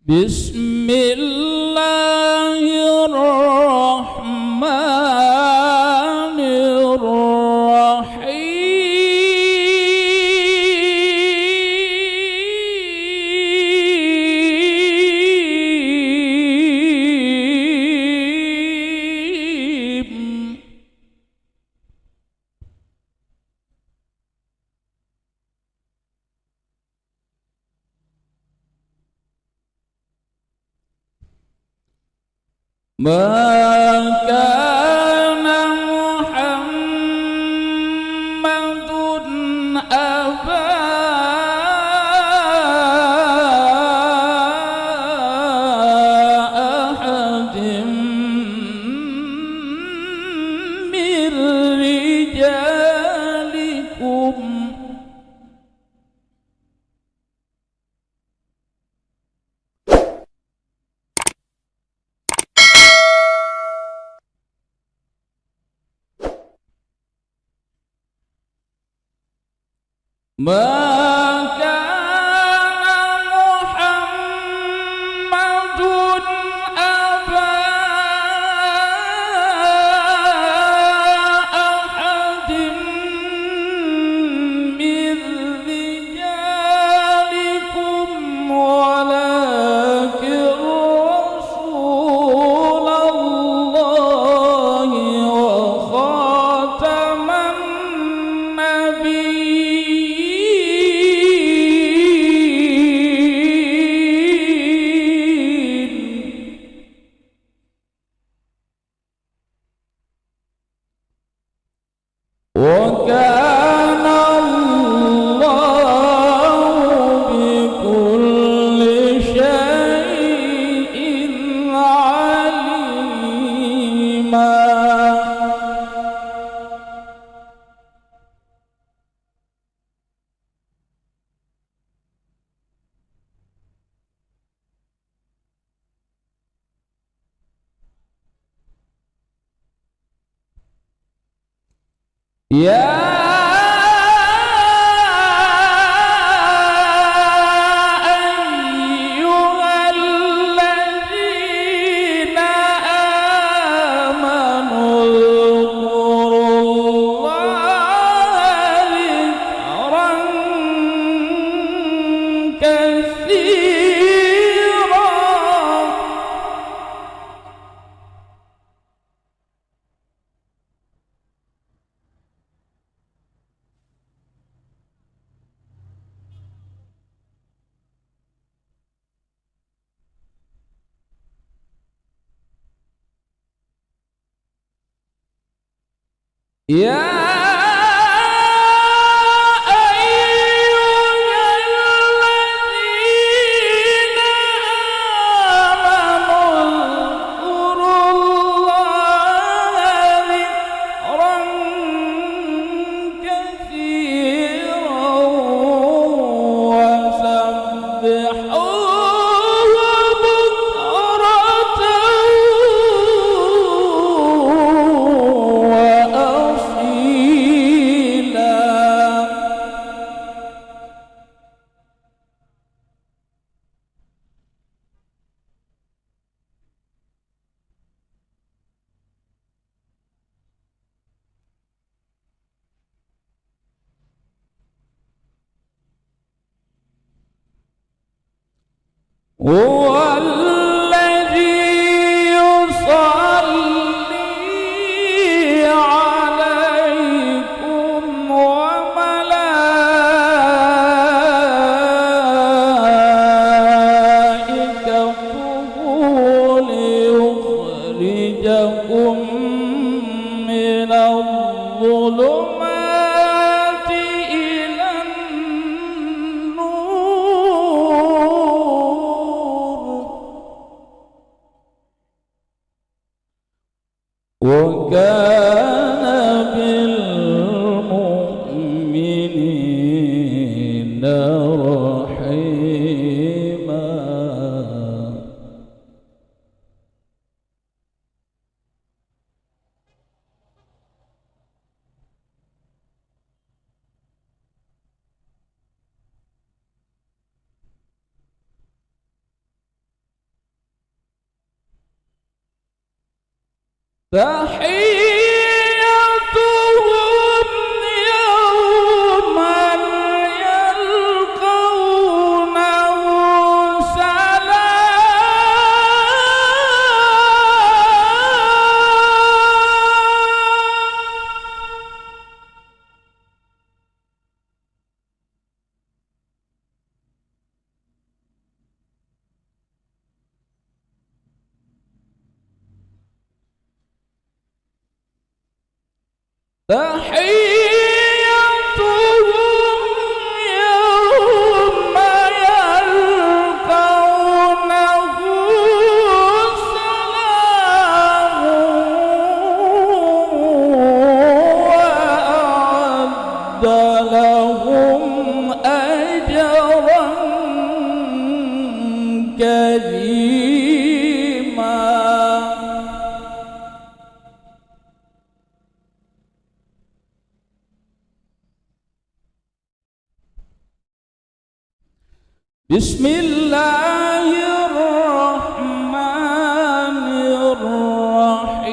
بسم الله الرحمن الرحيم. ما كان محمد أبا أحد من رجالكم ما كان محمد أبا أحد من رجالكم ولكن رسول الله وخاتم وكان الله بكل شيء عليما. يا أيها الذين آمنوا اذكروا الله ذكرا كثيرا. يا أيها الذين آمنوا اذكروا الله ذكرا كثيرا وسبحوه بكرة هو الذي يصلي عليكم وملائكته ليخرجكم من الظلمات إلى وكان بالمؤمنين رحيما. تحيتهم يوم يلقونه تحيتهم يوم يلقونه سلام وأعد لهم أجرا كريما. بسم الله الرحمن الرحيم.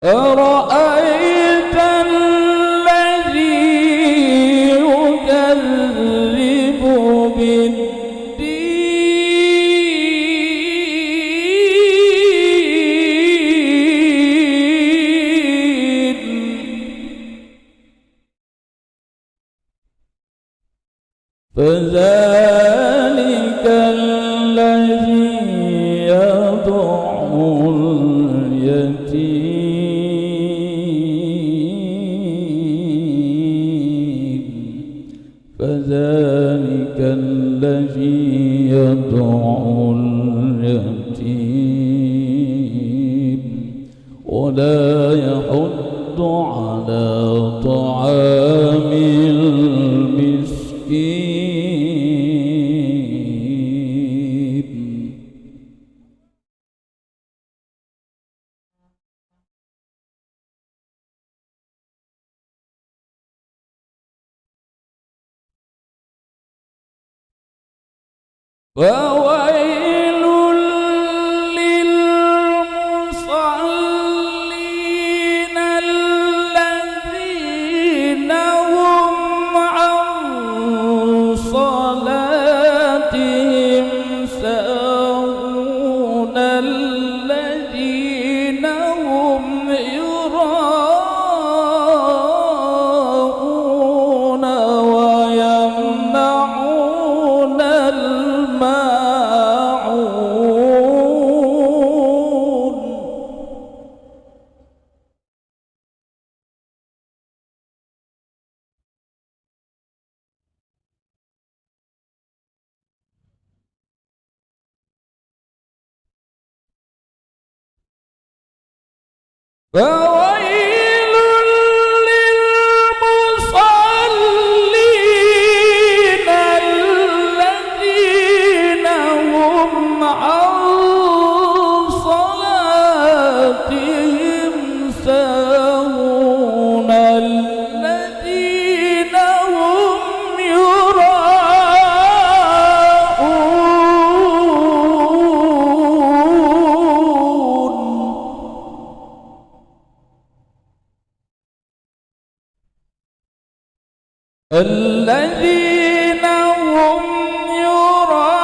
أرأيت الذي يكذب بالدين فذلك الذي يدع اليتيم فذلك الذي يدعو اليتيم ولا يحض على طعام المسكين. وويل للمصلين الذين هم عن صلاتهم ساهون الذين هم يراءون ويمنعون فويل للمصلين الذين هم عن صلاتهم ساهون الذين هم الذين هم يراءون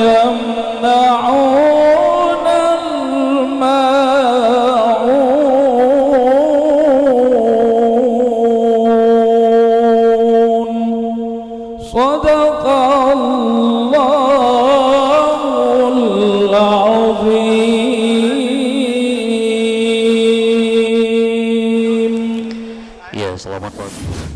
ويمنعون الماعون. صدق الله العظيم. Ya, selamat pagi.